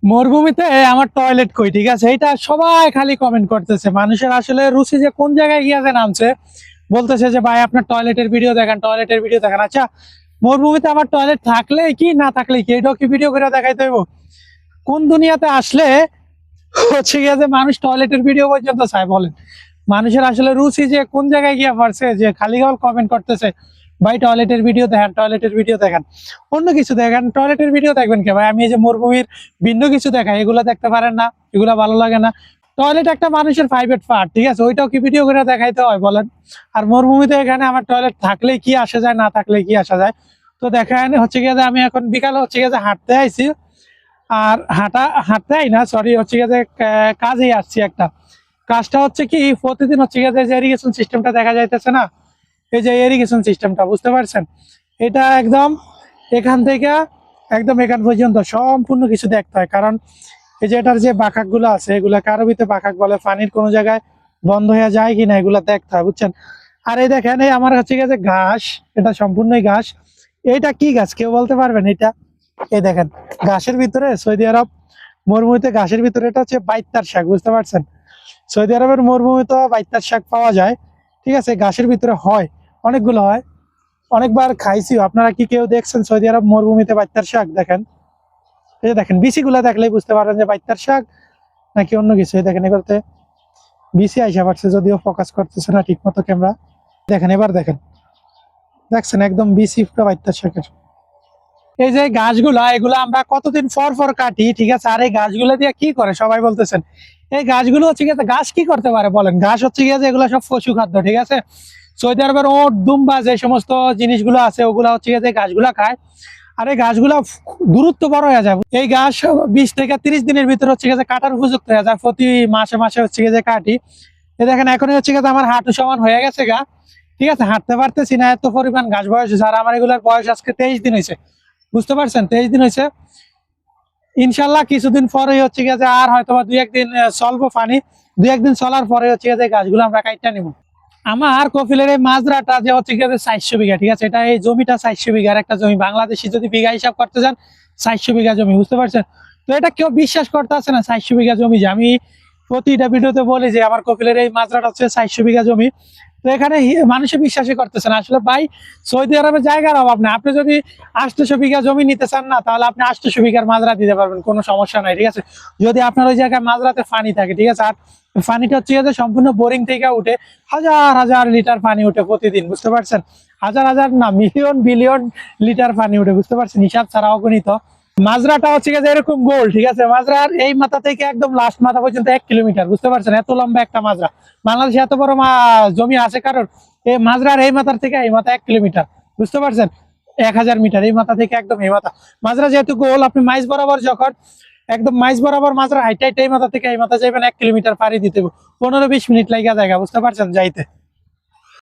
মরুভূমিতে আমার টয়লেট কই, ঠিক আছে, এটা সবাই খালি কমেন্ট করতেছে। মানুষের আসলে রুচি যে কোন জায়গায় গিয়েছে নামছে, বলতেছে যে ভাই আপনার টয়লেটের ভিডিও দেখেন, টয়লেটের ভিডিও দেখেন। আচ্ছা, মরুভূমিতে আমার টয়লেট থাকলে কি না থাকলে কি, এটাও কি ভিডিও করে দেখাইতে হইব? কোন দুনিয়াতে আসলে হচ্ছে গিয়ে যে মানুষ টয়লেটের ভিডিও পর্যন্ত চায় বলেন? মানুষের আসলে রুচি যে কোন জায়গায় গিয়ে পড়ছে যে খালি গাল কমেন্ট করতেছে, ভাই টয়লেটের ভিডিও দেখেন, টয়লেটের ভিডিও দেখেন। অন্য কিছু দেখেন, টয়লেটের ভিডিও দেখবেন কে ভাই? আমি এই যে মরুভূমির ভিন্ন কিছু দেখাই, এগুলো দেখতে পারেন না? এগুলো ভালো লাগে না? টয়লেট একটা মানুষের প্রাইভেট পার্ট, ঠিক আছে, ওইটাও কি ভিডিও করে দেখাইতে হয় বলেন? আর মরুভূমিতে এখানে আমার টয়লেট থাকলে কি আসা যায়, না থাকলে কি আসা যায়? তো দেখেন হচ্ছে গিয়ে যে আমি এখন বিকালে হচ্ছে গিয়ে যে হাঁটতে আইছি। আর হাঁটতে আই না, সরি, হচ্ছে গিয়ে যে কাজেই আসছি একটা। কাজটা হচ্ছে কি, প্রতিদিন হচ্ছে গিয়ে যে ইরিগেশন সিস্টেমটা দেখা যাইতেছে না, এই যে ইরিগেশন সিস্টেমটা, বুঝতে পারছেন? এটা একদম এখান থেকে একদম এখান পর্যন্ত সম্পূর্ণ কিছু দেখতে হয়। কারণ এই যে এটার যে বাঁকাক গুলো আছে, এগুলা কারবিতে বাঁকাক বলে, পানির কোনো জায়গায় বন্ধ হয়ে যায় কিনা এগুলা দেখতে হয়, বুঝছেন? আর এই দেখেন, এই আমার হচ্ছে গিয়ে যে ঘাস, এটা সম্পূর্ণই ঘাস। এটা কি গাছ কেউ বলতে পারবেন এটা? এই দেখেন, ঘাসের ভিতরে সৌদি আরব মরুভূমিতে ঘাসের ভিতরে এটা হচ্ছে বাইত্তার শাক, বুঝতে পারছেন? সৌদি আরবের মরুভূমিতে বাইত্তার শাক পাওয়া যায়, ঠিক আছে, ঘাসের ভিতরে হয়, অনেকগুলো হয়, অনেকবার খাইছিও। আপনারা কি কেউ দেখছেন সৌদি আরব মরুভূমিতে বাইত্তার শাক? দেখেন, এই যে দেখেন, বিচি গুলা দেখলেই বুঝতে পারবেন যে বাইত্তার শাক নাকি অন্য কিছু। এই দেখেন, এগুলোতে বিচি আইসা পারছে, যদিও ফোকাস করতেছে না ঠিক মতো ক্যামেরা। দেখেন, এবার দেখেন, দেখছেন একদম বিচি পুরো বাইত্তার শাকের। এই যে গাছগুলা, এগুলো আমরা কতদিন পর পর কাটি, ঠিক আছে, আর এই গাছগুলো দিয়ে কি করে সবাই বলতেছেন? এই গাছগুলো হচ্ছে গিয়ে, গাছ কি করতে পারে বলেন? ঘাস হচ্ছে গিয়ে যে এগুলো সব পশু খাদ্য, ঠিক আছে। সৌদি আরবের ওট, দুম্বা, যে সমস্ত জিনিসগুলো আছে ওগুলা হচ্ছে গিয়ে যে গাছগুলা খায়। আর এই গাছগুলা দূরত্ব বড় হয়ে যায়, এই গাছ 20 থেকে 30 দিনের ভিতরে হচ্ছে গিয়ে কাটার উপযুক্ত হয়ে যায়। প্রতি মাসে মাসে হচ্ছে গিয়ে যে কাটি। এই দেখেন, এখন হচ্ছে গিয়ে আমার হাঁটু সমান হয়ে গেছে গা, ঠিক আছে, হাঁটতে পারতেছি না, এত পরিমাণ ঘাস বয়স হয়েছে। আর আমার এগুলার বয়স আজকে 23 দিন হয়েছে, বুঝতে পারছেন? 23 দিন হয়েছে। ইনশাল্লাহ কিছুদিন পরে হচ্ছে গিয়ে যে আর হয়তো বা 2-1 দিন চলবো পানি, 2-1 দিন চলার পরে হচ্ছে গিয়ে যে গাছগুলো আমরা কাইটা নিব। আমার কফিলের এই মাজরাটা যে হচ্ছে গিয়ে 400 বিঘা, ঠিক আছে, এটা এই জমিটা 400 বিঘার একটা জমি। বাংলাদেশি যদি বিঘা হিসাব করতে যান, 400 বিঘা জমি, বুঝতে পারছেন? তো এটা কেউ বিশ্বাস করতে আছে না, 400 বিঘা জমি। যে আমি প্রতিটা ভিডিওতে বলি যে আমার কফিলের এই মাজরাটা হচ্ছে 400 বিঘা জমি, তো এখানে মানুষে বিশ্বাসই করতেছে না। আসলে ভাই, সৌদি আরবের জায়গার অভাব না। আপনি যদি 800 বিঘা জমি নিতে চান না, তাহলে আপনি 800 বিঘার মাজরা দিতে পারবেন, কোনো সমস্যা নাই, ঠিক আছে, যদি আপনার ওই জায়গায় মাজরাতে পানি থাকে, ঠিক আছে। আর পানিটা হচ্ছে যে সম্পূর্ণ বোরিং থেকে উঠে, হাজার হাজার লিটার পানি উঠে প্রতিদিন, বুঝতে পারছেন? হাজার হাজার না, মিলিয়ন বিলিয়ন লিটার পানি উঠে, বুঝতে পারছেন? হিসাব ছাড়া অগণিত। মাজরাটা হচ্ছে যে এরকম গোল, ঠিক আছে, মাজরার এই মাথা থেকে একদম লাস্ট মাথা পর্যন্ত 1 কিলোমিটার, বুঝতে পারছেন? এত লম্বা একটা মাজরা। বাংলাদেশে এত বড় জমি আছে কারণ? এই মাজরার এই মাথার থেকে এই মাথা 1 কিলোমিটার, বুঝতে পারছেন? 1000 মিটার এই মাথা থেকে একদম এই মাথা। মাজরা যেহেতু গোল, আপনি মাইজ বরাবর যখন একদম মাইজ বরাবর মাজরা হাইট এই মাথা থেকে এই মাথা যাবেন, 1 কিলোমিটার পাড়ি দিতে 15-20 মিনিট লাগিয়ে জায়গা, বুঝতে পারছেন, যাইতে।